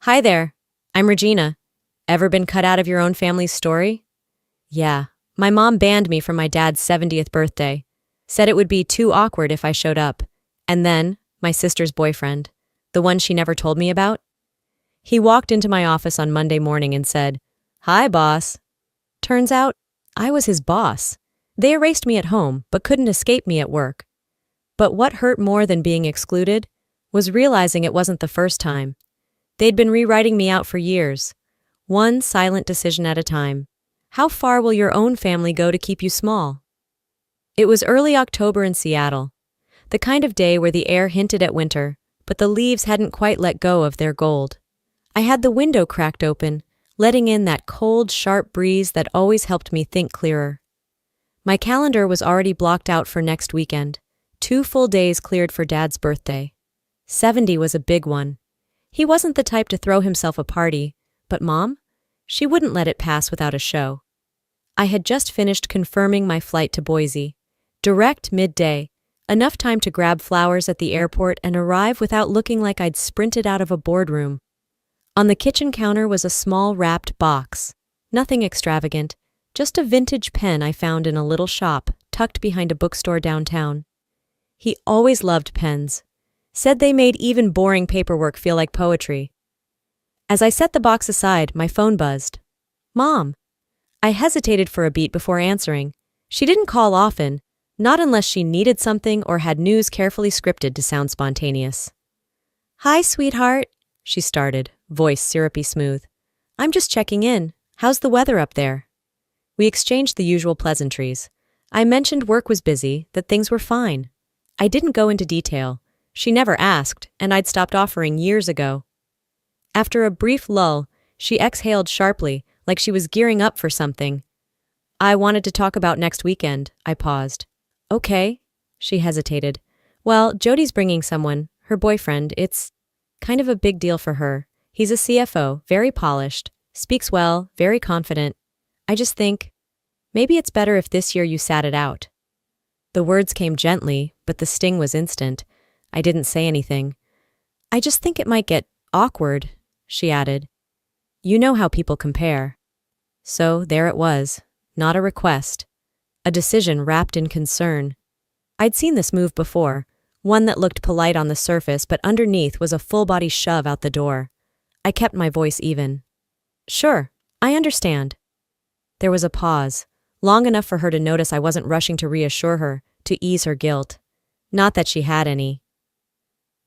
Hi there. I'm Regina. Ever been cut out of your own family's story? Yeah. My mom banned me from my dad's 70th birthday. Said it would be too awkward if I showed up. And then, my sister's boyfriend, the one she never told me about, he walked into my office on Monday morning and said, "Hi, boss." Turns out, I was his boss. They erased me at home, but couldn't escape me at work. But what hurt more than being excluded was realizing it wasn't the first time. They'd been rewriting me out for years, one silent decision at a time. How far will your own family go to keep you small? It was early October in Seattle, the kind of day where the air hinted at winter, but the leaves hadn't quite let go of their gold. I had the window cracked open, letting in that cold, sharp breeze that always helped me think clearer. My calendar was already blocked out for next weekend, 2 full days cleared for Dad's birthday. 70 was a big one. He wasn't the type to throw himself a party, but Mom? She wouldn't let it pass without a show. I had just finished confirming my flight to Boise. Direct midday, enough time to grab flowers at the airport and arrive without looking like I'd sprinted out of a boardroom. On the kitchen counter was a small wrapped box. Nothing extravagant, just a vintage pen I found in a little shop tucked behind a bookstore downtown. He always loved pens. Said they made even boring paperwork feel like poetry. As I set the box aside, my phone buzzed. Mom. I hesitated for a beat before answering. She didn't call often, not unless she needed something or had news carefully scripted to sound spontaneous. "Hi, sweetheart," she started, voice syrupy smooth. "I'm just checking in. How's the weather up there?" We exchanged the usual pleasantries. I mentioned work was busy, that things were fine. I didn't go into detail. She never asked, and I'd stopped offering years ago. After a brief lull, she exhaled sharply, like she was gearing up for something. "I wanted to talk about next weekend," I paused. "Okay," she hesitated. "Well, Jody's bringing someone, her boyfriend. It's kind of a big deal for her. He's a CFO, very polished, speaks well, very confident. I just think, maybe it's better if this year you sat it out." The words came gently, but the sting was instant. I didn't say anything. "I just think it might get awkward," she added. "You know how people compare." So there it was, not a request. A decision wrapped in concern. I'd seen this move before, one that looked polite on the surface but underneath was a full-body shove out the door. I kept my voice even. "Sure, I understand." There was a pause, long enough for her to notice I wasn't rushing to reassure her, to ease her guilt. Not that she had any.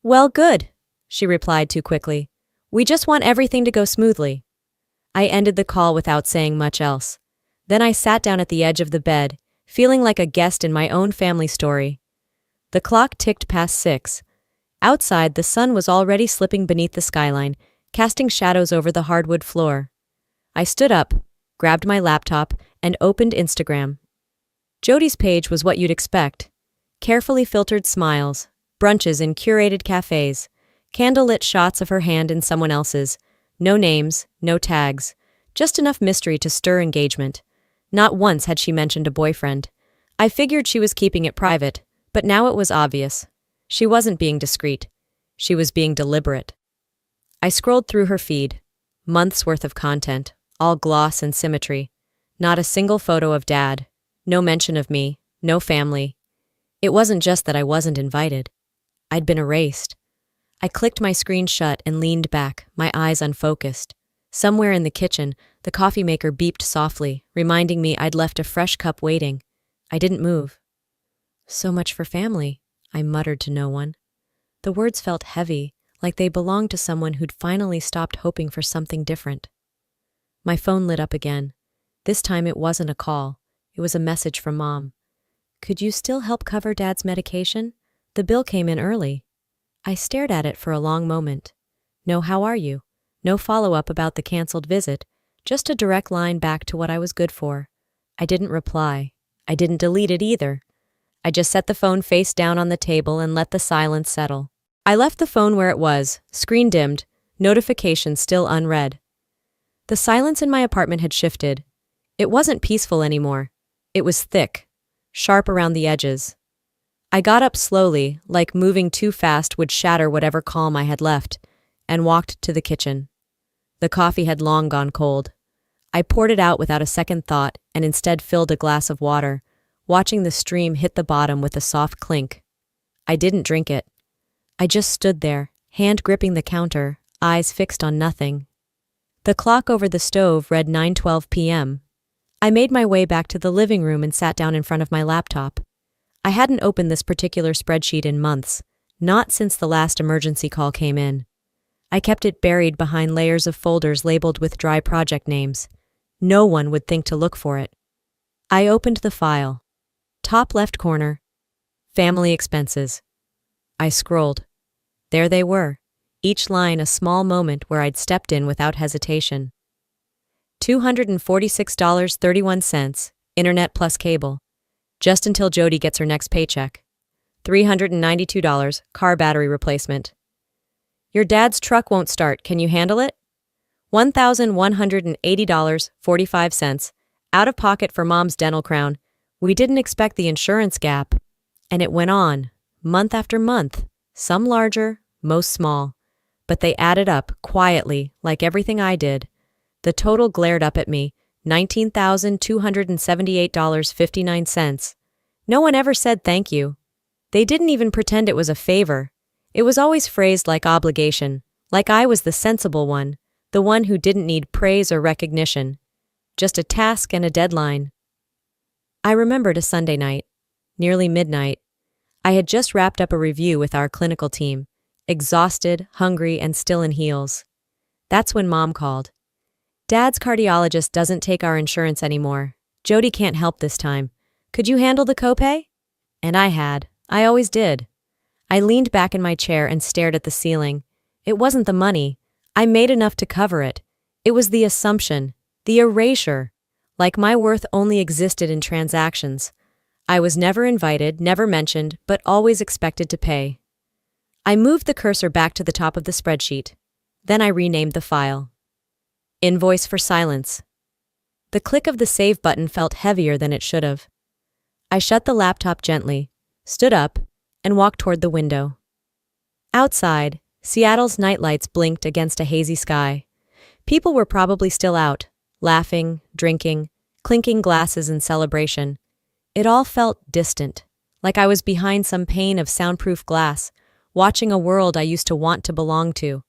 "Well, good," she replied too quickly. "We just want everything to go smoothly." I ended the call without saying much else. Then I sat down at the edge of the bed, feeling like a guest in my own family story. The clock ticked past 6. Outside, the sun was already slipping beneath the skyline, casting shadows over the hardwood floor. I stood up, grabbed my laptop, and opened Instagram. Jody's page was what you'd expect. Carefully filtered smiles, brunches in curated cafes, candlelit shots of her hand in someone else's. No names, no tags, just enough mystery to stir engagement. Not once had she mentioned a boyfriend. I figured she was keeping it private, but now it was obvious. She wasn't being discreet. She was being deliberate. I scrolled through her feed. Months worth of content, all gloss and symmetry. Not a single photo of Dad. No mention of me. No family. It wasn't just that I wasn't invited. I'd been erased. I clicked my screen shut and leaned back, my eyes unfocused. Somewhere in the kitchen, the coffee maker beeped softly, reminding me I'd left a fresh cup waiting. I didn't move. "So much for family," I muttered to no one. The words felt heavy, like they belonged to someone who'd finally stopped hoping for something different. My phone lit up again. This time it wasn't a call. It was a message from Mom. "Could you still help cover Dad's medication? The bill came in early." I stared at it for a long moment. No "how are you?" No follow-up about the canceled visit, just a direct line back to what I was good for. I didn't reply. I didn't delete it either. I just set the phone face down on the table and let the silence settle. I left the phone where it was, screen dimmed, notifications still unread. The silence in my apartment had shifted. It wasn't peaceful anymore. It was thick, sharp around the edges. I got up slowly, like moving too fast would shatter whatever calm I had left, and walked to the kitchen. The coffee had long gone cold. I poured it out without a second thought and instead filled a glass of water, watching the stream hit the bottom with a soft clink. I didn't drink it. I just stood there, hand gripping the counter, eyes fixed on nothing. The clock over the stove read 9:12 p.m. I made my way back to the living room and sat down in front of my laptop. I hadn't opened this particular spreadsheet in months, not since the last emergency call came in. I kept it buried behind layers of folders labeled with dry project names. No one would think to look for it. I opened the file. Top left corner. Family expenses. I scrolled. There they were, each line a small moment where I'd stepped in without hesitation. $246.31, internet plus cable. Just until Jody gets her next paycheck. $392, car battery replacement. Your dad's truck won't start, can you handle it? $1,180.45, out of pocket for mom's dental crown. We didn't expect the insurance gap. And it went on, month after month, some larger, most small. But they added up, quietly, like everything I did. The total glared up at me, $19,278.59. No one ever said thank you. They didn't even pretend it was a favor. It was always phrased like obligation, like I was the sensible one, the one who didn't need praise or recognition. Just a task and a deadline. I remembered a Sunday night, nearly midnight. I had just wrapped up a review with our clinical team, exhausted, hungry, and still in heels. That's when Mom called. Dad's cardiologist doesn't take our insurance anymore. Jody can't help this time. Could you handle the copay? And I had. I always did. I leaned back in my chair and stared at the ceiling. It wasn't the money. I made enough to cover it. It was the assumption, the erasure. Like my worth only existed in transactions. I was never invited, never mentioned, but always expected to pay. I moved the cursor back to the top of the spreadsheet. Then I renamed the file. Invoice for silence. The click of the save button felt heavier than it should have. I shut the laptop gently, stood up, and walked toward the window. Outside, Seattle's nightlights blinked against a hazy sky. People were probably still out, laughing, drinking, clinking glasses in celebration. It all felt distant, like I was behind some pane of soundproof glass, watching a world I used to want to belong to.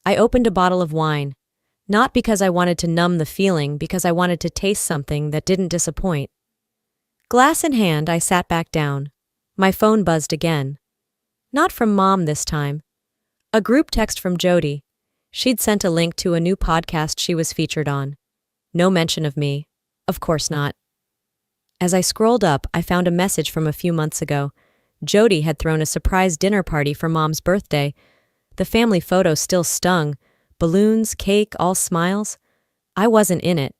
I opened a bottle of wine, not because I wanted to numb the feeling, because I wanted to taste something that didn't disappoint. Glass in hand, I sat back down. My phone buzzed again. Not from Mom this time. A group text from Jody. She'd sent a link to a new podcast she was featured on. No mention of me. Of course not. As I scrolled up, I found a message from a few months ago. Jody had thrown a surprise dinner party for Mom's birthday. The family photo still stung. Balloons, cake, all smiles. I wasn't in it.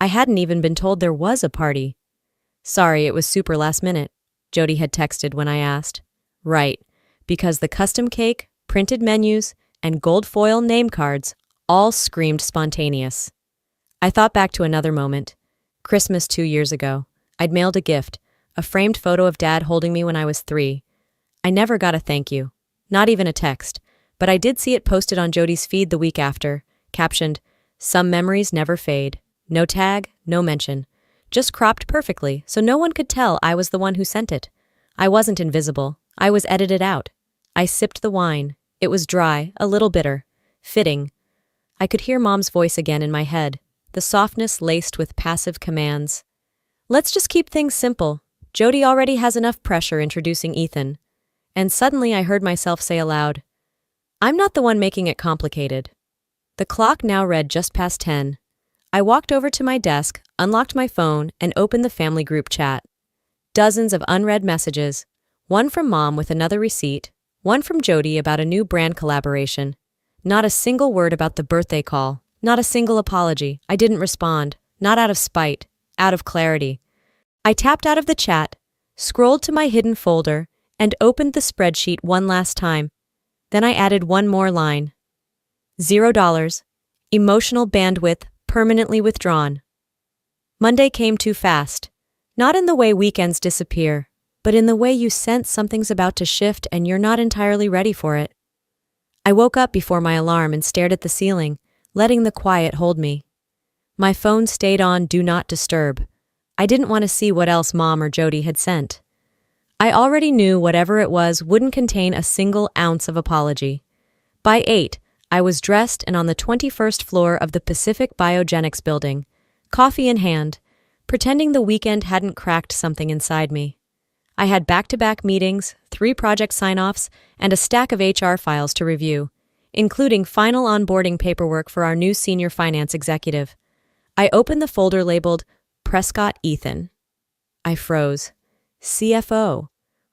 I hadn't even been told there was a party. Sorry, it was super last minute, Jody had texted when I asked. Right, because the custom cake, printed menus, and gold foil name cards all screamed spontaneous. I thought back to another moment. Christmas 2 years ago. I'd mailed a gift, a framed photo of Dad holding me when I was 3. I never got a thank you, not even a text, but I did see it posted on Jody's feed the week after, captioned, "Some memories never fade." No tag, no mention. Just cropped perfectly, so no one could tell I was the one who sent it. I wasn't invisible. I was edited out. I sipped the wine. It was dry, a little bitter. Fitting. I could hear Mom's voice again in my head, the softness laced with passive commands. Let's just keep things simple. Jody already has enough pressure introducing Ethan. And suddenly I heard myself say aloud, I'm not the one making it complicated. The clock now read just past 10. I walked over to my desk, unlocked my phone, and opened the family group chat. Dozens of unread messages, one from Mom with another receipt, one from Jody about a new brand collaboration. Not a single word about the birthday call, not a single apology. I didn't respond, not out of spite, out of clarity. I tapped out of the chat, scrolled to my hidden folder, and opened the spreadsheet one last time. Then I added one more line. $0. Emotional bandwidth permanently withdrawn. Monday came too fast. Not in the way weekends disappear, but in the way you sense something's about to shift and you're not entirely ready for it. I woke up before my alarm and stared at the ceiling, letting the quiet hold me. My phone stayed on Do Not Disturb. I didn't want to see what else Mom or Jody had sent. I already knew whatever it was wouldn't contain a single ounce of apology. By 8, I was dressed and on the 21st floor of the Pacific Biogenics building, coffee in hand, pretending the weekend hadn't cracked something inside me. I had back-to-back meetings, 3 project sign-offs, and a stack of HR files to review, including final onboarding paperwork for our new senior finance executive. I opened the folder labeled Prescott Ethan. I froze. CFO,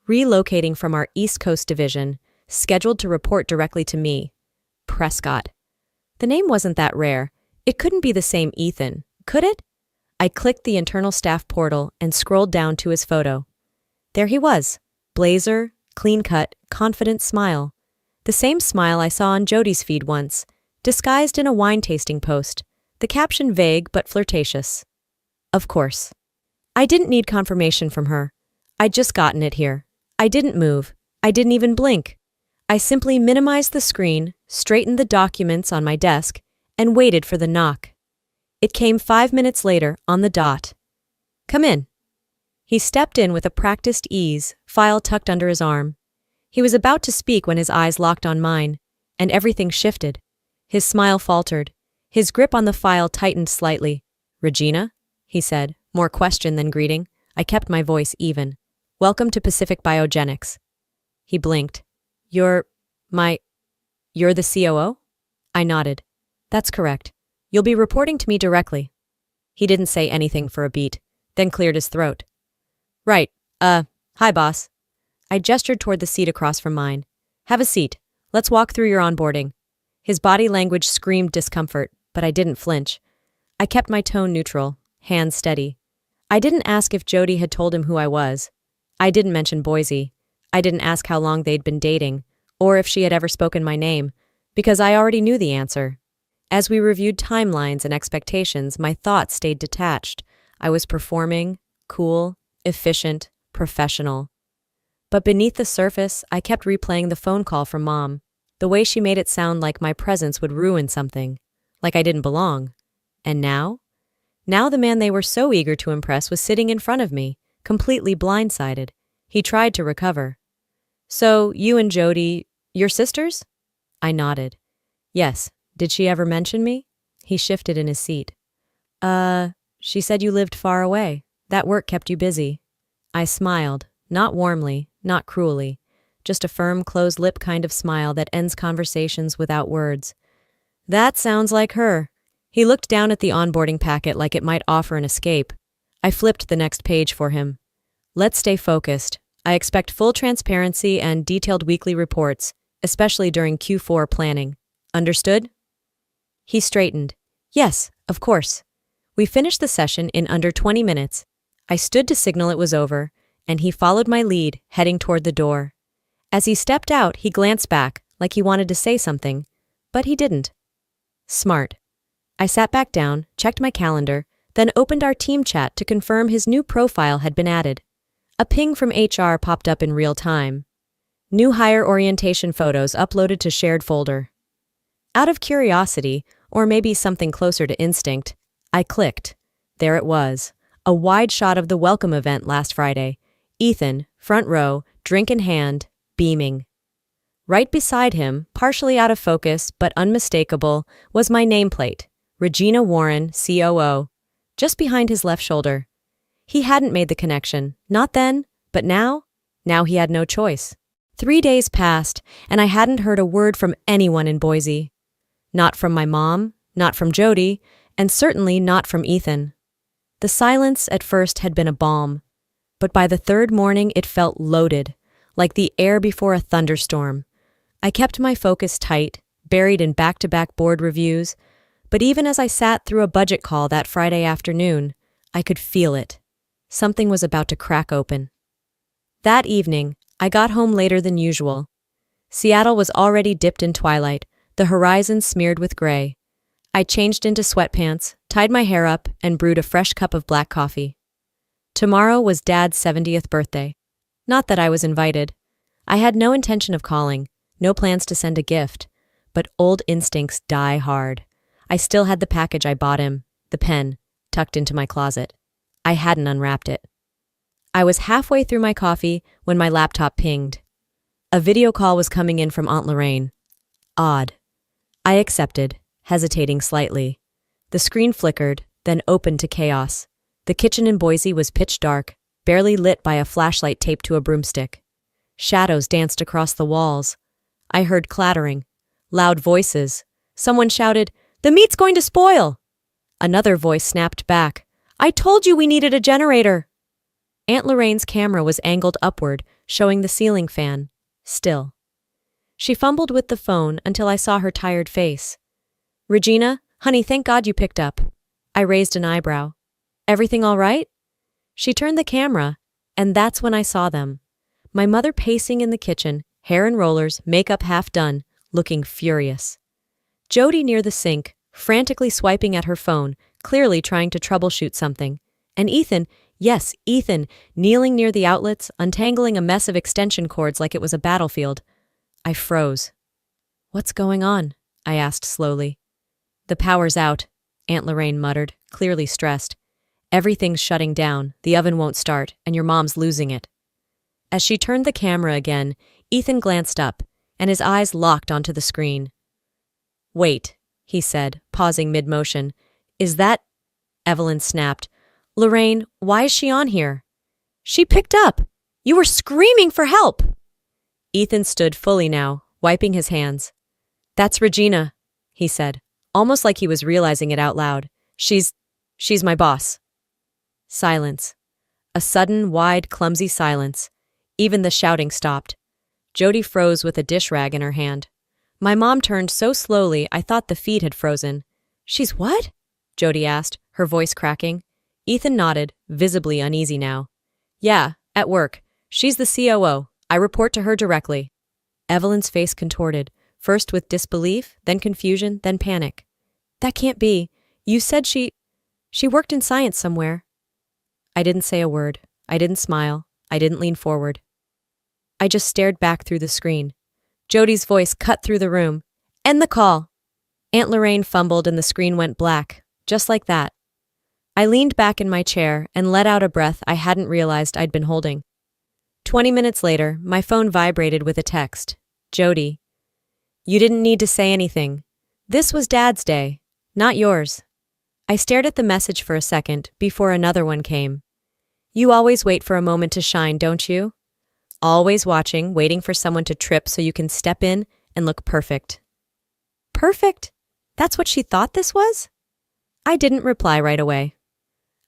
relocating from our East Coast division, scheduled to report directly to me. Prescott. The name wasn't that rare. It couldn't be the same Ethan, could it? I clicked the internal staff portal and scrolled down to his photo. There he was, blazer, clean-cut, confident smile. The same smile I saw on Jody's feed once, disguised in a wine-tasting post, the caption vague but flirtatious. Of course. I didn't need confirmation from her. I'd just gotten it here. I didn't move. I didn't even blink. I simply minimized the screen, straightened the documents on my desk, and waited for the knock. It came 5 minutes later, on the dot. Come in. He stepped in with a practiced ease, file tucked under his arm. He was about to speak when his eyes locked on mine, and everything shifted. His smile faltered. His grip on the file tightened slightly. Regina? He said, more question than greeting. I kept my voice even. Welcome to Pacific Biogenics. He blinked. You're the COO? I nodded. That's correct. You'll be reporting to me directly. He didn't say anything for a beat, then cleared his throat. Right. Hi, boss. I gestured toward the seat across from mine. Have a seat. Let's walk through your onboarding. His body language screamed discomfort, but I didn't flinch. I kept my tone neutral, hands steady. I didn't ask if Jody had told him who I was. I didn't mention Boise. I didn't ask how long they'd been dating, or if she had ever spoken my name, because I already knew the answer. As we reviewed timelines and expectations, my thoughts stayed detached. I was performing, cool, efficient, professional. But beneath the surface, I kept replaying the phone call from Mom, the way she made it sound like my presence would ruin something, like I didn't belong. And now? Now the man they were so eager to impress was sitting in front of me, completely blindsided. He tried to recover. So, you and Jody, you're sisters? I nodded. Yes. Did she ever mention me? He shifted in his seat. She said you lived far away. That work kept you busy. I smiled, not warmly, not cruelly, just a firm, closed lip kind of smile that ends conversations without words. That sounds like her. He looked down at the onboarding packet like it might offer an escape. I flipped the next page for him. Let's stay focused. I expect full transparency and detailed weekly reports, especially during Q4 planning. Understood? He straightened. Yes, of course. We finished the session in under 20 minutes. I stood to signal it was over, and he followed my lead, heading toward the door. As he stepped out, he glanced back, like he wanted to say something, but he didn't. Smart. I sat back down, checked my calendar, then opened our team chat to confirm his new profile had been added. A ping from HR popped up in real time. New hire orientation photos uploaded to shared folder. Out of curiosity, or maybe something closer to instinct, I clicked. There it was, a wide shot of the welcome event last Friday. Ethan, front row, drink in hand, beaming. Right beside him, partially out of focus but unmistakable, was my nameplate, Regina Warren, COO, just behind his left shoulder. He hadn't made the connection, not then, but now he had no choice. 3 days passed, and I hadn't heard a word from anyone in Boise. Not from my mom, not from Jody, and certainly not from Ethan. The silence at first had been a balm, but by the third morning it felt loaded, like the air before a thunderstorm. I kept my focus tight, buried in back-to-back board reviews, but even as I sat through a budget call that Friday afternoon, I could feel it. Something was about to crack open. That evening, I got home later than usual. Seattle was already dipped in twilight, the horizon smeared with gray. I changed into sweatpants, tied my hair up, and brewed a fresh cup of black coffee. Tomorrow was Dad's 70th birthday. Not that I was invited. I had no intention of calling, no plans to send a gift, but old instincts die hard. I still had the package I bought him, the pen, tucked into my closet. I hadn't unwrapped it. I was halfway through my coffee when my laptop pinged. A video call was coming in from Aunt Lorraine. Odd. I accepted, hesitating slightly. The screen flickered, then opened to chaos. The kitchen in Boise was pitch dark, barely lit by a flashlight taped to a broomstick. Shadows danced across the walls. I heard clattering, loud voices. Someone shouted, "The meat's going to spoil!" Another voice snapped back, "I told you we needed a generator!" Aunt Lorraine's camera was angled upward, showing the ceiling fan. Still. She fumbled with the phone until I saw her tired face. "Regina, honey, thank God you picked up." I raised an eyebrow. "Everything all right?" She turned the camera, and that's when I saw them. My mother pacing in the kitchen, hair in rollers, makeup half done, looking furious. Jody near the sink, frantically swiping at her phone, clearly trying to troubleshoot something. And Ethan, yes, Ethan, kneeling near the outlets, untangling a mess of extension cords like it was a battlefield. I froze. "What's going on?" I asked slowly. "The power's out," Aunt Lorraine muttered, clearly stressed. "Everything's shutting down, the oven won't start, and your mom's losing it." As she turned the camera again, Ethan glanced up, and his eyes locked onto the screen. "Wait," he said, pausing mid-motion. "Is that—" Evelyn snapped. "Lorraine, why is she on here?" "She picked up! You were screaming for help!" Ethan stood fully now, wiping his hands. "That's Regina," he said, almost like he was realizing it out loud. She's my boss." Silence. A sudden, wide, clumsy silence. Even the shouting stopped. Jody froze with a dish rag in her hand. My mom turned so slowly I thought the feed had frozen. "She's what?" Jody asked, her voice cracking. Ethan nodded, visibly uneasy now. "Yeah, at work. She's the COO. I report to her directly." Evelyn's face contorted, first with disbelief, then confusion, then panic. "That can't be. You said she worked in science somewhere." I didn't say a word. I didn't smile. I didn't lean forward. I just stared back through the screen. Jody's voice cut through the room. "End the call." Aunt Lorraine fumbled and the screen went black, just like that. I leaned back in my chair and let out a breath I hadn't realized I'd been holding. 20 minutes later, my phone vibrated with a text. "Jody, you didn't need to say anything. This was Dad's day, not yours." I stared at the message for a second before another one came. "You always wait for a moment to shine, don't you? Always watching, waiting for someone to trip so you can step in and look perfect." Perfect? That's what she thought this was? I didn't reply right away.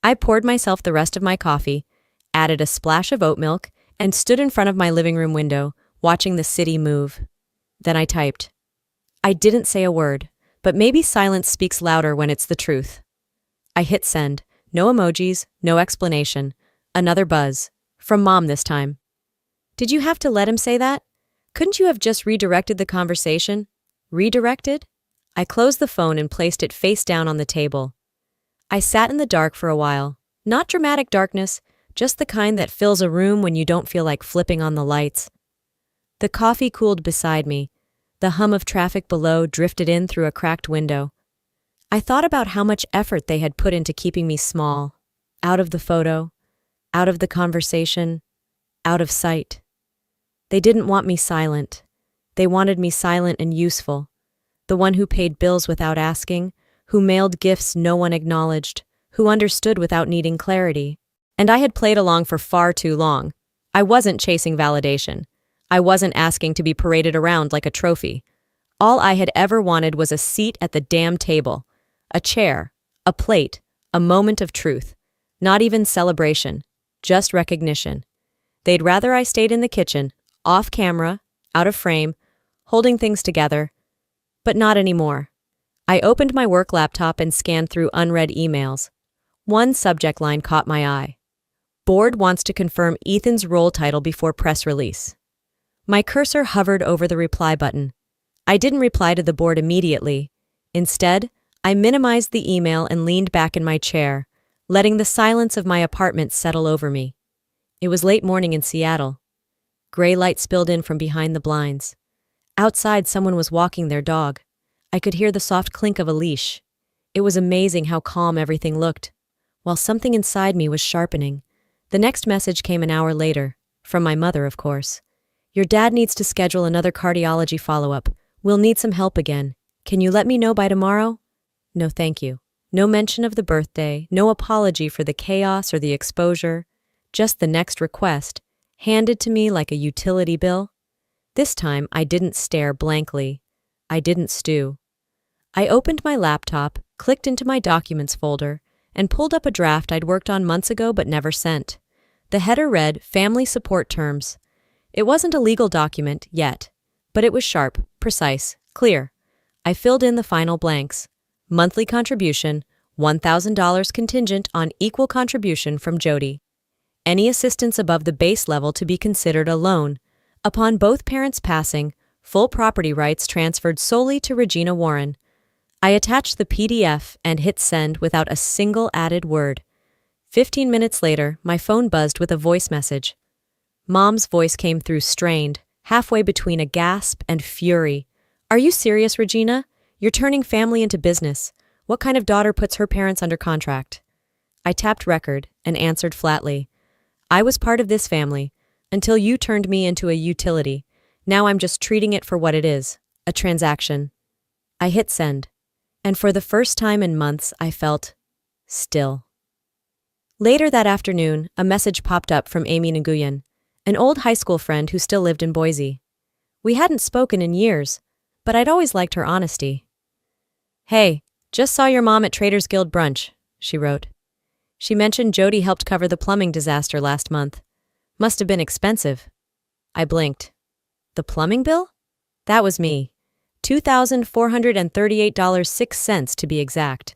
I poured myself the rest of my coffee, added a splash of oat milk, and stood in front of my living room window, watching the city move. Then I typed. I didn't say a word, but maybe silence speaks louder when it's the truth. I hit send. No emojis, no explanation. Another buzz. From Mom this time. "Did you have to let him say that? Couldn't you have just redirected the conversation?" Redirected? I closed the phone and placed it face down on the table. I sat in the dark for a while. Not dramatic darkness, just the kind that fills a room when you don't feel like flipping on the lights. The coffee cooled beside me. The hum of traffic below drifted in through a cracked window. I thought about how much effort they had put into keeping me small, out of the photo, out of the conversation, out of sight. They didn't want me silent. They wanted me silent and useful. The one who paid bills without asking, who mailed gifts no one acknowledged, who understood without needing clarity. And I had played along for far too long. I wasn't chasing validation. I wasn't asking to be paraded around like a trophy. All I had ever wanted was a seat at the damn table, a chair, a plate, a moment of truth. Not even celebration, just recognition. They'd rather I stayed in the kitchen, off camera, out of frame, holding things together. But not anymore. I opened my work laptop and scanned through unread emails. One subject line caught my eye. Board wants to confirm Ethan's role title before press release. My cursor hovered over the reply button. I didn't reply to the board immediately. Instead, I minimized the email and leaned back in my chair, letting the silence of my apartment settle over me. It was late morning in Seattle. Gray light spilled in from behind the blinds. Outside, someone was walking their dog. I could hear the soft clink of a leash. It was amazing how calm everything looked, while something inside me was sharpening. The next message came an hour later, from my mother, of course. Your dad needs to schedule another cardiology follow-up. We'll need some help again. Can you let me know by tomorrow? No, thank you. No mention of the birthday, no apology for the chaos or the exposure, just the next request, handed to me like a utility bill. This time, I didn't stare blankly. I didn't stew. I opened my laptop, clicked into my documents folder, and pulled up a draft I'd worked on months ago but never sent. The header read, Family Support Terms. It wasn't a legal document yet, but it was sharp, precise, clear. I filled in the final blanks. Monthly contribution, $1,000 contingent on equal contribution from Jody. Any assistance above the base level to be considered a loan. Upon both parents' passing, full property rights transferred solely to Regina Warren. I attached the PDF and hit send without a single added word. 15 minutes later, my phone buzzed with a voice message. Mom's voice came through strained, halfway between a gasp and fury. Are you serious, Regina? You're turning family into business. What kind of daughter puts her parents under contract? I tapped record and answered flatly. I was part of this family, until you turned me into a utility. Now I'm just treating it for what it is, a transaction. I hit send, and for the first time in months I felt still. Later that afternoon, a message popped up from Amy Nguyen, an old high school friend who still lived in Boise. We hadn't spoken in years, but I'd always liked her honesty. Hey, just saw your mom at Traders Guild brunch, she wrote. She mentioned Jody helped cover the plumbing disaster last month. Must have been expensive. I blinked. The plumbing bill? That was me. $2,438.06 to be exact.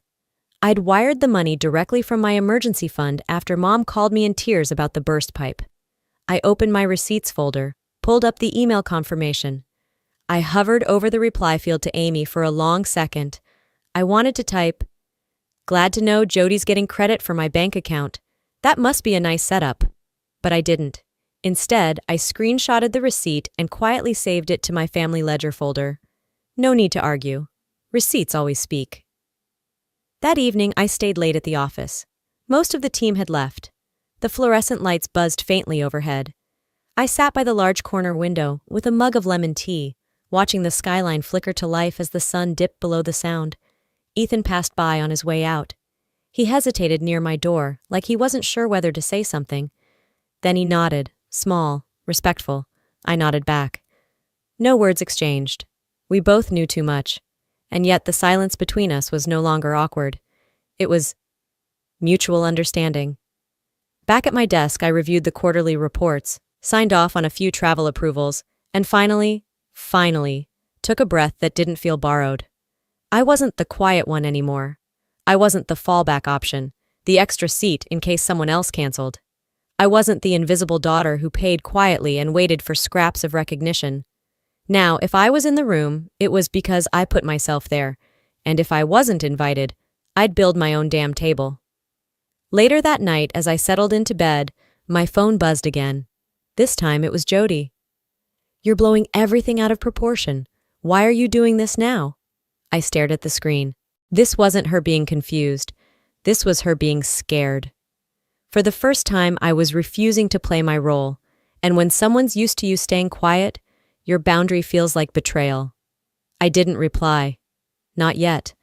I'd wired the money directly from my emergency fund after Mom called me in tears about the burst pipe. I opened my receipts folder, pulled up the email confirmation. I hovered over the reply field to Amy for a long second. I wanted to type, "Glad to know Jody's getting credit for my bank account. That must be a nice setup." But I didn't. Instead, I screenshotted the receipt and quietly saved it to my family ledger folder. No need to argue. Receipts always speak. That evening, I stayed late at the office. Most of the team had left. The fluorescent lights buzzed faintly overhead. I sat by the large corner window with a mug of lemon tea, watching the skyline flicker to life as the sun dipped below the sound. Ethan passed by on his way out. He hesitated near my door, like he wasn't sure whether to say something. Then he nodded, small, respectful. I nodded back. No words exchanged. We both knew too much. And yet the silence between us was no longer awkward. It was mutual understanding. Back at my desk, I reviewed the quarterly reports, signed off on a few travel approvals, and finally, took a breath that didn't feel borrowed. I wasn't the quiet one anymore. I wasn't the fallback option, the extra seat in case someone else canceled. I wasn't the invisible daughter who paid quietly and waited for scraps of recognition. Now, if I was in the room, it was because I put myself there, and if I wasn't invited, I'd build my own damn table. Later that night, as I settled into bed, my phone buzzed again. This time it was Jody. "You're blowing everything out of proportion. Why are you doing this now?" I stared at the screen. This wasn't her being confused. This was her being scared. For the first time, I was refusing to play my role, and when someone's used to you staying quiet, your boundary feels like betrayal. I didn't reply. Not yet.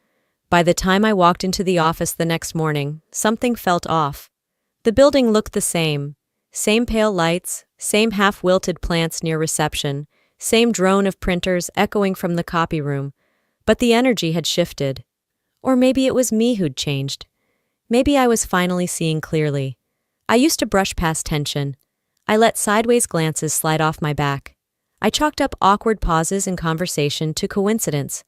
By the time I walked into the office the next morning, something felt off. The building looked the same. Same pale lights, same half-wilted plants near reception, same drone of printers echoing from the copy room. But the energy had shifted. Or maybe it was me who'd changed. Maybe I was finally seeing clearly. I used to brush past tension. I let sideways glances slide off my back. I chalked up awkward pauses in conversation to coincidence.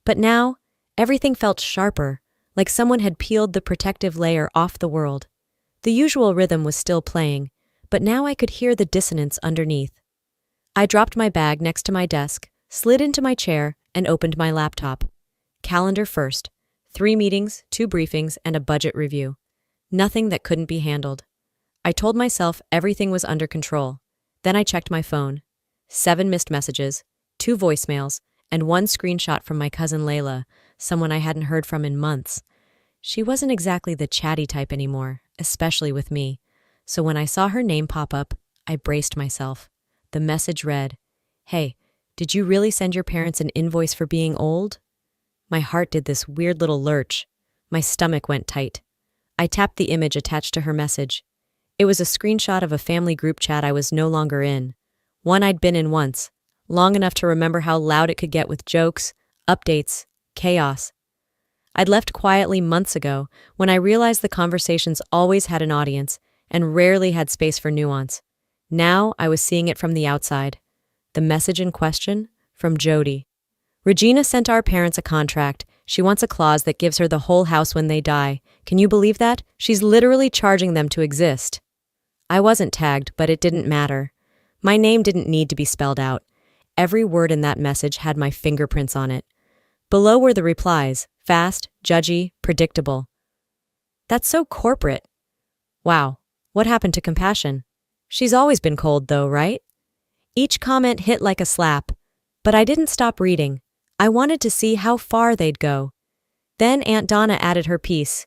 But now, everything felt sharper, like someone had peeled the protective layer off the world. The usual rhythm was still playing, but now I could hear the dissonance underneath. I dropped my bag next to my desk, slid into my chair, and opened my laptop. Calendar first. 3 meetings, 2 briefings, and a budget review. Nothing that couldn't be handled. I told myself everything was under control. Then I checked my phone. 7 missed messages, 2 voicemails, and 1 screenshot from my cousin Layla, someone I hadn't heard from in months. She wasn't exactly the chatty type anymore, especially with me. So when I saw her name pop up, I braced myself. The message read, "Hey, did you really send your parents an invoice for being old?" My heart did this weird little lurch. My stomach went tight. I tapped the image attached to her message. It was a screenshot of a family group chat I was no longer in. One I'd been in once, long enough to remember how loud it could get with jokes, updates, chaos. I'd left quietly months ago when I realized the conversations always had an audience and rarely had space for nuance. Now I was seeing it from the outside. The message in question? From Jody. "Regina sent our parents a contract. She wants a clause that gives her the whole house when they die. Can you believe that? She's literally charging them to exist." I wasn't tagged, but it didn't matter. My name didn't need to be spelled out. Every word in that message had my fingerprints on it. Below were the replies, fast, judgy, predictable. That's so corporate. Wow, what happened to compassion? She's always been cold though, right? Each comment hit like a slap, but I didn't stop reading. I wanted to see how far they'd go. Then Aunt Donna added her piece.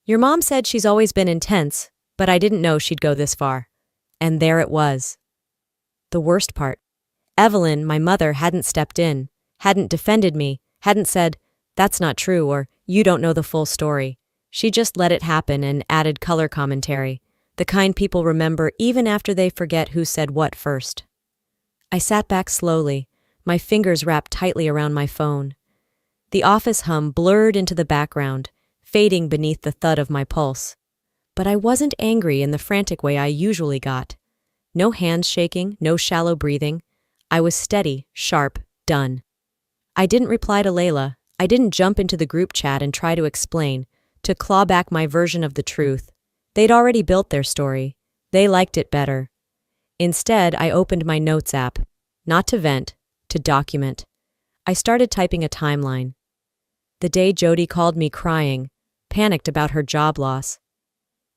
"Your mom said she's always been intense, but I didn't know she'd go this far." And there it was. The worst part. Evelyn, my mother, hadn't stepped in, hadn't defended me, hadn't said, "That's not true," or "You don't know the full story." She just let it happen and added color commentary, the kind people remember even after they forget who said what first. I sat back slowly, my fingers wrapped tightly around my phone. The office hum blurred into the background, fading beneath the thud of my pulse. But I wasn't angry in the frantic way I usually got. No hands shaking, no shallow breathing. I was steady, sharp, done. I didn't reply to Layla. I didn't jump into the group chat and try to explain, to claw back my version of the truth. They'd already built their story. They liked it better. Instead, I opened my notes app, not to vent, to document. I started typing a timeline. The day Jody called me crying, panicked about her job loss.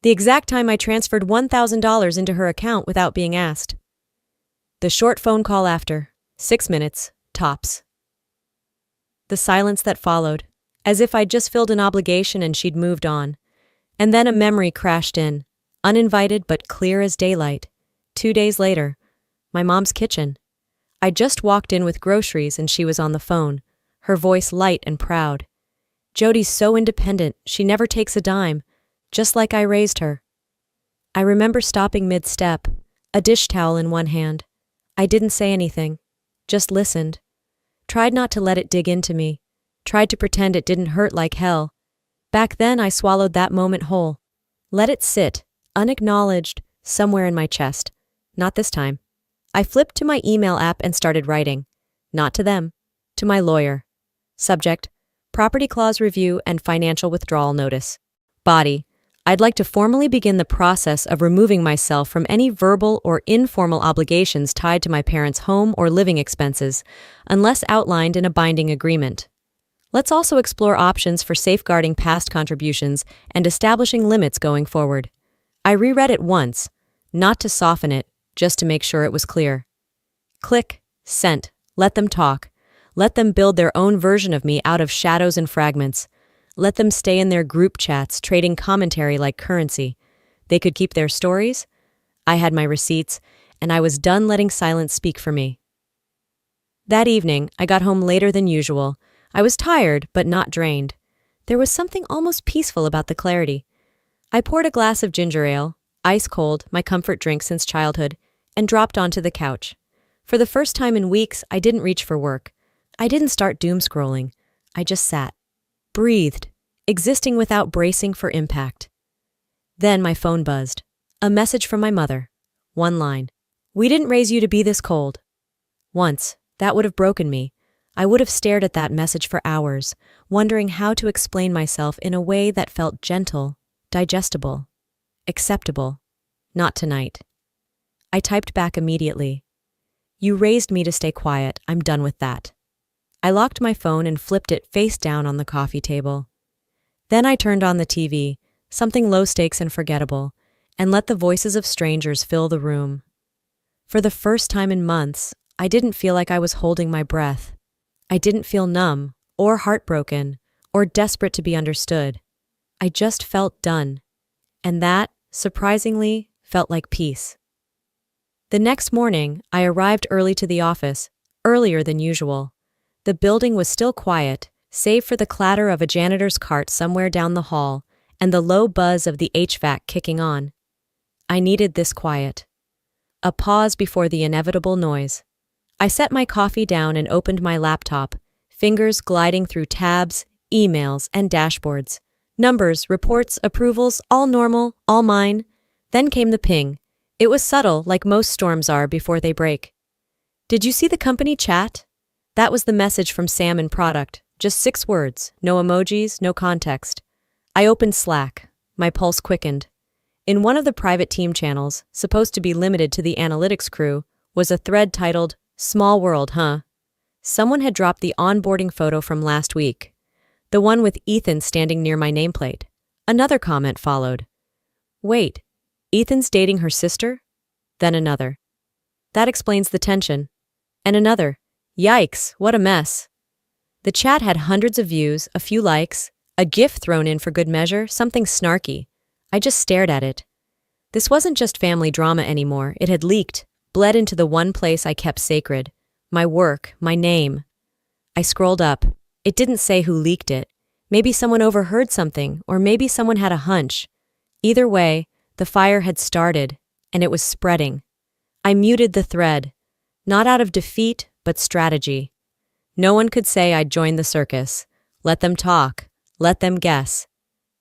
The exact time I transferred $1,000 into her account without being asked. The short phone call after, 6 minutes, tops. The silence that followed, as if I'd just filled an obligation and she'd moved on. And then a memory crashed in, uninvited but clear as daylight. 2 days later, my mom's kitchen. I just walked in with groceries and she was on the phone, her voice light and proud. "Jody's so independent, she never takes a dime, just like I raised her." I remember stopping mid-step, a dish towel in one hand. I didn't say anything, just listened. Tried not to let it dig into me, tried to pretend it didn't hurt like hell. Back then I swallowed that moment whole. Let it sit, unacknowledged, somewhere in my chest. Not this time. I flipped to my email app and started writing. Not to them, to my lawyer. Subject: Property Clause Review and Financial Withdrawal Notice. Body: I'd like to formally begin the process of removing myself from any verbal or informal obligations tied to my parents' home or living expenses, unless outlined in a binding agreement. Let's also explore options for safeguarding past contributions and establishing limits going forward. I reread it once, not to soften it, just to make sure it was clear. Click, sent, let them talk. Let them build their own version of me out of shadows and fragments. Let them stay in their group chats, trading commentary like currency. They could keep their stories. I had my receipts, and I was done letting silence speak for me. That evening, I got home later than usual. I was tired, but not drained. There was something almost peaceful about the clarity. I poured a glass of ginger ale, ice cold, my comfort drink since childhood, and dropped onto the couch. For the first time in weeks, I didn't reach for work. I didn't start doom scrolling. I just sat. Breathed, existing without bracing for impact. Then my phone buzzed. A message from my mother. One line. "We didn't raise you to be this cold." Once, that would have broken me. I would have stared at that message for hours, wondering how to explain myself in a way that felt gentle, digestible, acceptable. Not tonight. I typed back immediately. "You raised me to stay quiet. I'm done with that." I locked my phone and flipped it face down on the coffee table. Then I turned on the TV, something low stakes and forgettable, and let the voices of strangers fill the room. For the first time in months, I didn't feel like I was holding my breath. I didn't feel numb, or heartbroken, or desperate to be understood. I just felt done. And that, surprisingly, felt like peace. The next morning, I arrived early to the office, earlier than usual. The building was still quiet, save for the clatter of a janitor's cart somewhere down the hall and the low buzz of the HVAC kicking on. I needed this quiet. A pause before the inevitable noise. I set my coffee down and opened my laptop, fingers gliding through tabs, emails, and dashboards. Numbers, reports, approvals, all normal, all mine. Then came the ping. It was subtle, like most storms are before they break. "Did you see the company chat?" That was the message from Sam in product. Just 6 words, no emojis, no context. I opened Slack. My pulse quickened. In one of the private team channels, supposed to be limited to the analytics crew, was a thread titled, "Small world, huh?" Someone had dropped the onboarding photo from last week. The one with Ethan standing near my nameplate. Another comment followed. "Wait, Ethan's dating her sister?" Then another. "That explains the tension." And another. "Yikes, what a mess." The chat had hundreds of views, a few likes, a GIF thrown in for good measure, something snarky. I just stared at it. This wasn't just family drama anymore. It had leaked, bled into the one place I kept sacred. My work, my name. I scrolled up. It didn't say who leaked it. Maybe someone overheard something, or maybe someone had a hunch. Either way, the fire had started, and it was spreading. I muted the thread. Not out of defeat, but strategy. No one could say I'd joined the circus. Let them talk. Let them guess.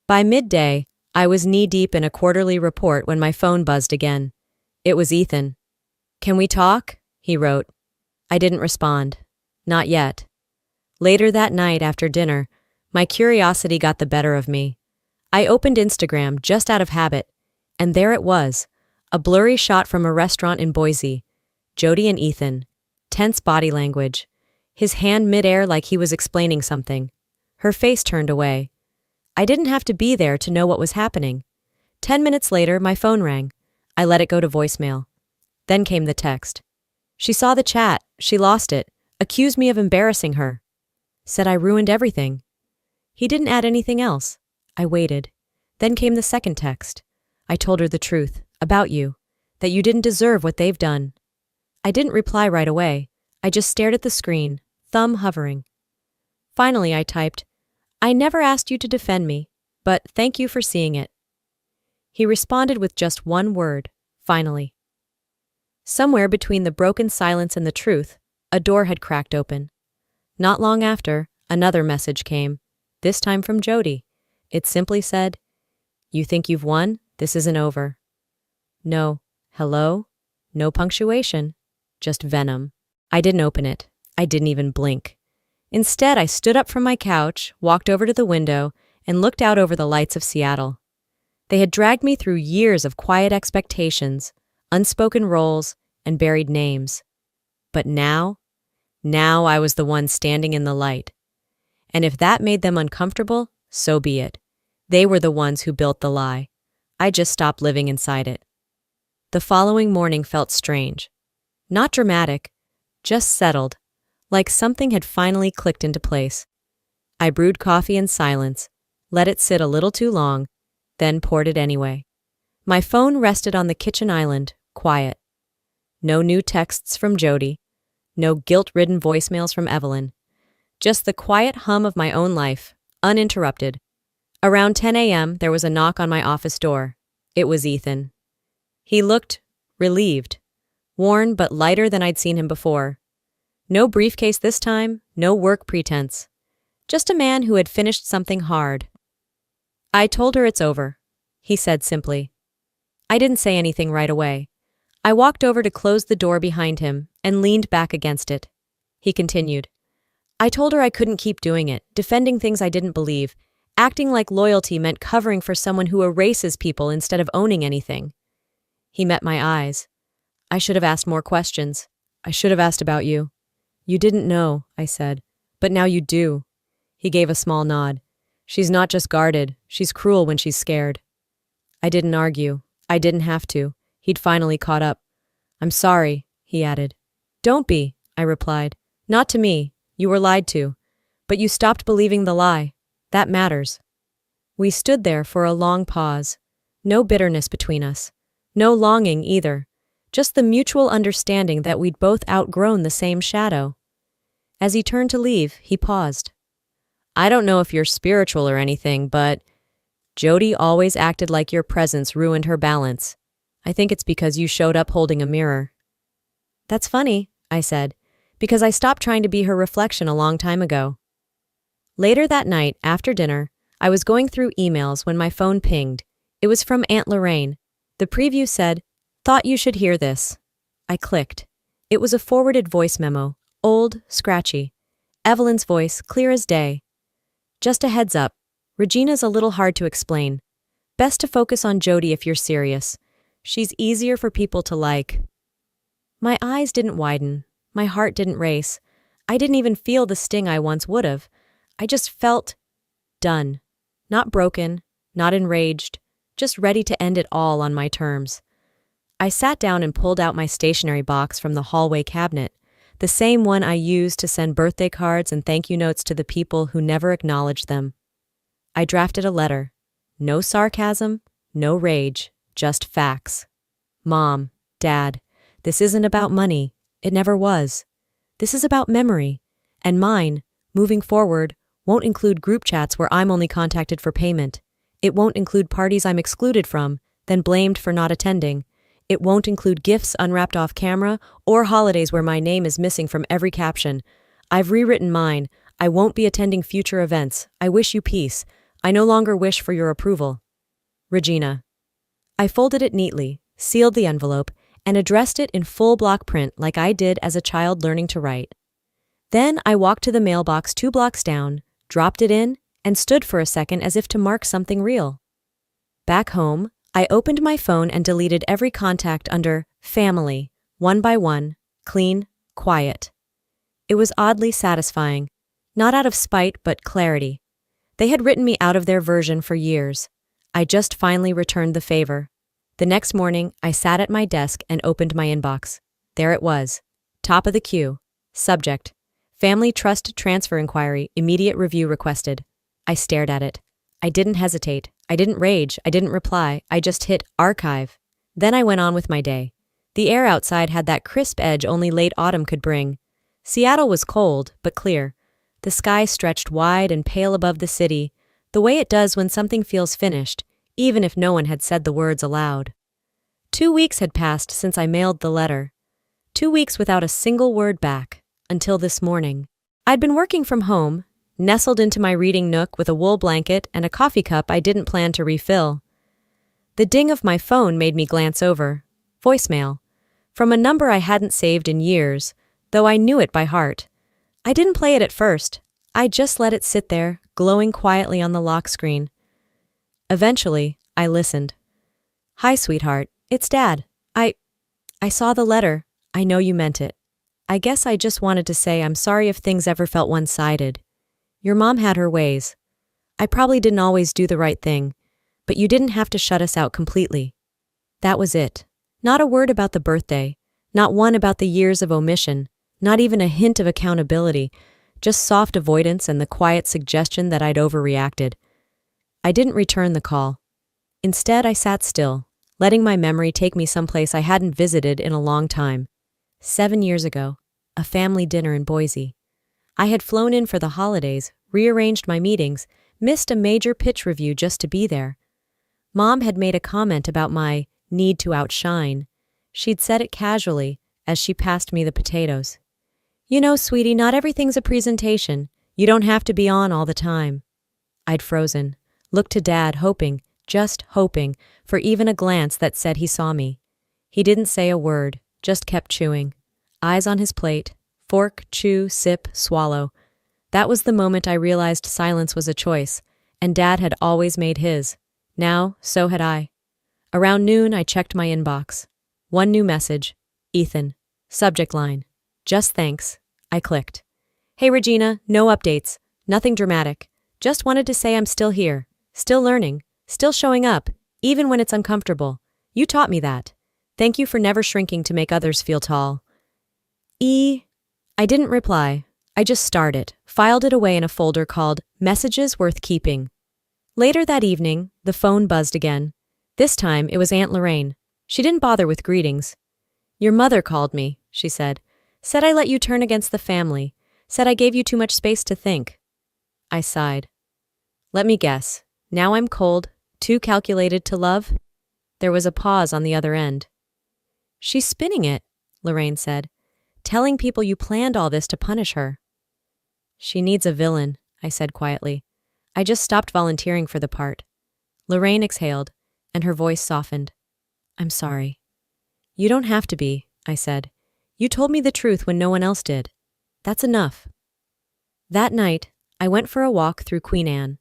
By midday, I was knee-deep in a quarterly report when my phone buzzed again. It was Ethan. "Can we talk?" he wrote. I didn't respond. Not yet. Later that night after dinner, my curiosity got the better of me. I opened Instagram just out of habit, and there it was, a blurry shot from a restaurant in Boise. Jody and Ethan. Tense body language. His hand midair like he was explaining something. Her face turned away. I didn't have to be there to know what was happening. 10 minutes later, my phone rang. I let it go to voicemail. Then came the text. She saw the chat. She lost it. Accused me of embarrassing her. Said I ruined everything. He didn't add anything else. I waited. Then came the second text. I told her the truth. About you. That you didn't deserve what they've done. I didn't reply right away. I just stared at the screen, thumb hovering. Finally, I typed, "I never asked you to defend me, but thank you for seeing it." He responded with just one word, "Finally." Somewhere between the broken silence and the truth, a door had cracked open. Not long after, another message came, this time from Jody. It simply said, "You think you've won? This isn't over." No hello, no punctuation, just venom. I didn't open it. I didn't even blink. Instead, I stood up from my couch, walked over to the window, and looked out over the lights of Seattle. They had dragged me through years of quiet expectations, unspoken roles, and buried names. But now I was the one standing in the light. And if that made them uncomfortable, so be it. They were the ones who built the lie. I just stopped living inside it. The following morning felt strange. Not dramatic, just settled, like something had finally clicked into place. I brewed coffee in silence, let it sit a little too long, then poured it anyway. My phone rested on the kitchen island, quiet. No new texts from Jody, no guilt-ridden voicemails from Evelyn. Just the quiet hum of my own life, uninterrupted. Around 10 a.m., there was a knock on my office door. It was Ethan. He looked relieved, worn but lighter than I'd seen him before. No briefcase this time, no work pretense. Just a man who had finished something hard. "I told her it's over," he said simply. I didn't say anything right away. I walked over to close the door behind him and leaned back against it. He continued. "I told her I couldn't keep doing it, defending things I didn't believe, acting like loyalty meant covering for someone who erases people instead of owning anything." He met my eyes. "I should have asked more questions. I should have asked about you." "You didn't know," I said, "but now you do." He gave a small nod. "She's not just guarded, she's cruel when she's scared." I didn't argue. I didn't have to. He'd finally caught up. "I'm sorry," he added. "Don't be," I replied. "Not to me. You were lied to. But you stopped believing the lie. That matters." We stood there for a long pause. No bitterness between us. No longing either. Just the mutual understanding that we'd both outgrown the same shadow. As he turned to leave, he paused. I don't know if you're spiritual or anything, but Jody always acted like your presence ruined her balance. I think it's because you showed up holding a mirror. That's funny, I said, because I stopped trying to be her reflection a long time ago. Later that night, after dinner, I was going through emails when my phone pinged. It was from Aunt Lorraine. The preview said, "Thought you should hear this." I clicked. It was a forwarded voice memo, old, scratchy. Evelyn's voice, clear as day. Just a heads up, Regina's a little hard to explain. Best to focus on Jody if you're serious. She's easier for people to like. My eyes didn't widen. My heart didn't race. I didn't even feel the sting I once would have. I just felt done. Not broken, not enraged, just ready to end it all on my terms. I sat down and pulled out my stationery box from the hallway cabinet, the same one I used to send birthday cards and thank you notes to the people who never acknowledged them. I drafted a letter. No sarcasm, no rage, just facts. Mom, Dad, this isn't about money. It never was. This is about memory. And mine, moving forward, won't include group chats where I'm only contacted for payment. It won't include parties I'm excluded from, then blamed for not attending. It won't include gifts unwrapped off camera or holidays where my name is missing from every caption. I've rewritten mine. I won't be attending future events. I wish you peace. I no longer wish for your approval. Regina. I folded it neatly, sealed the envelope, and addressed it in full block print like I did as a child learning to write. Then I walked to the mailbox 2 blocks down, dropped it in, and stood for a second as if to mark something real. Back home, I opened my phone and deleted every contact under family, one by one, clean, quiet. It was oddly satisfying, not out of spite but clarity. They had written me out of their version for years. I just finally returned the favor. The next morning, I sat at my desk and opened my inbox. There it was. Top of the queue. Subject: Family Trust Transfer Inquiry, immediate review requested. I stared at it. I didn't hesitate. I didn't rage. I didn't reply. I just hit archive. Then I went on with my day. The air outside had that crisp edge only late autumn could bring. Seattle was cold, but clear. The sky stretched wide and pale above the city, the way it does when something feels finished, even if no one had said the words aloud. 2 weeks had passed since I mailed the letter. 2 weeks without a single word back. Until this morning. I'd been working from home, nestled into my reading nook with a wool blanket and a coffee cup I didn't plan to refill. The ding of my phone made me glance over. Voicemail. From a number I hadn't saved in years, though I knew it by heart. I didn't play it at first. I just let it sit there, glowing quietly on the lock screen. Eventually, I listened. Hi, sweetheart. It's Dad. I saw the letter. I know you meant it. I guess I just wanted to say I'm sorry if things ever felt one-sided. Your mom had her ways. I probably didn't always do the right thing, but you didn't have to shut us out completely. That was it. Not a word about the birthday, not one about the years of omission, not even a hint of accountability, just soft avoidance and the quiet suggestion that I'd overreacted. I didn't return the call. Instead, I sat still, letting my memory take me someplace I hadn't visited in a long time. 7 years ago, a family dinner in Boise. I had flown in for the holidays, rearranged my meetings, missed a major pitch review just to be there. Mom had made a comment about my need to outshine. She'd said it casually as she passed me the potatoes. You know, sweetie, not everything's a presentation. You don't have to be on all the time. I'd frozen, looked to Dad, hoping, just hoping, for even a glance that said he saw me. He didn't say a word. Just kept chewing. Eyes on his plate. Fork, chew, sip, swallow. That was the moment I realized silence was a choice, and Dad had always made his. Now, so had I. Around noon, I checked my inbox. One new message. Ethan. Subject line. Just thanks. I clicked. Hey Regina, no updates. Nothing dramatic. Just wanted to say I'm still here. Still learning. Still showing up, even when it's uncomfortable. You taught me that. Thank you for never shrinking to make others feel tall. I didn't reply. I just starred it, filed it away in a folder called Messages Worth Keeping. Later that evening, the phone buzzed again. This time, it was Aunt Lorraine. She didn't bother with greetings. "Your mother called me," she said. "Said I let you turn against the family. Said I gave you too much space to think." I sighed. "Let me guess. Now I'm cold, too calculated to love?" There was a pause on the other end. "She's spinning it," Lorraine said. "Telling people you planned all this to punish her." "She needs a villain," I said quietly. "I just stopped volunteering for the part." Lorraine exhaled, and her voice softened. "I'm sorry." "You don't have to be," I said. "You told me the truth when no one else did. That's enough." That night, I went for a walk through Queen Anne,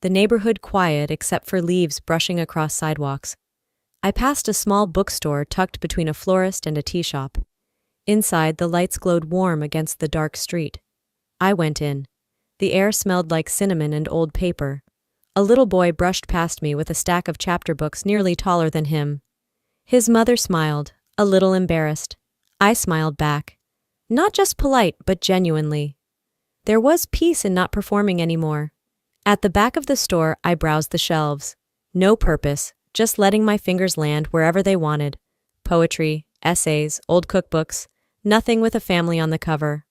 the neighborhood quiet except for leaves brushing across sidewalks. I passed a small bookstore tucked between a florist and a tea shop. Inside, the lights glowed warm against the dark street. I went in. The air smelled like cinnamon and old paper. A little boy brushed past me with a stack of chapter books nearly taller than him. His mother smiled, a little embarrassed. I smiled back. Not just polite, but genuinely. There was peace in not performing anymore. At the back of the store, I browsed the shelves. No purpose, just letting my fingers land wherever they wanted. Poetry, essays, old cookbooks, nothing with a family on the cover.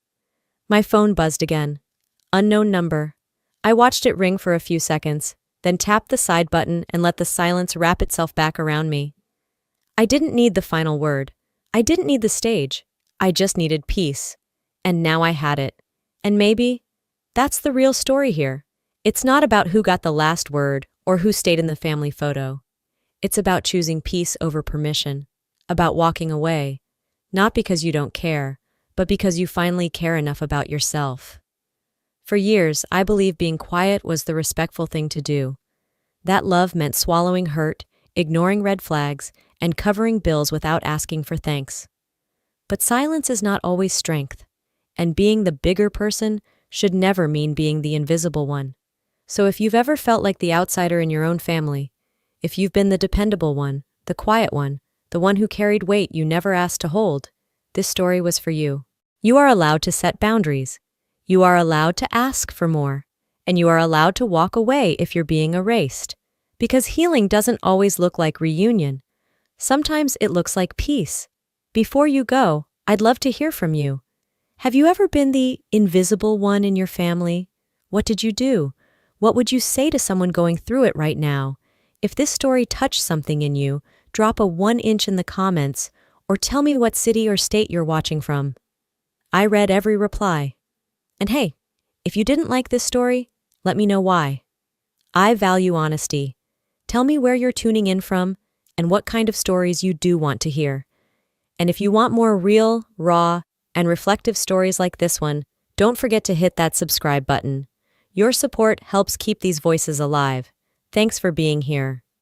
My phone buzzed again. Unknown number. I watched it ring for a few seconds, then tapped the side button and let the silence wrap itself back around me. I didn't need the final word. I didn't need the stage. I just needed peace. And now I had it. And maybe that's the real story here. It's not about who got the last word or who stayed in the family photo. It's about choosing peace over permission, about walking away, not because you don't care, but because you finally care enough about yourself. For years, I believed being quiet was the respectful thing to do. That love meant swallowing hurt, ignoring red flags, and covering bills without asking for thanks. But silence is not always strength, and being the bigger person should never mean being the invisible one. So if you've ever felt like the outsider in your own family, if you've been the dependable one, the quiet one, the one who carried weight you never asked to hold, this story was for you. You are allowed to set boundaries. You are allowed to ask for more, and you are allowed to walk away if you're being erased. Because healing doesn't always look like reunion. Sometimes it looks like peace. Before you go, I'd love to hear from you. Have you ever been the invisible one in your family? What did you do? What would you say to someone going through it right now? If this story touched something in you, drop a 1-inch in the comments, or tell me what city or state you're watching from. I read every reply. And hey, if you didn't like this story, let me know why. I value honesty. Tell me where you're tuning in from and what kind of stories you do want to hear. And if you want more real, raw, and reflective stories like this one, don't forget to hit that subscribe button. Your support helps keep these voices alive. Thanks for being here.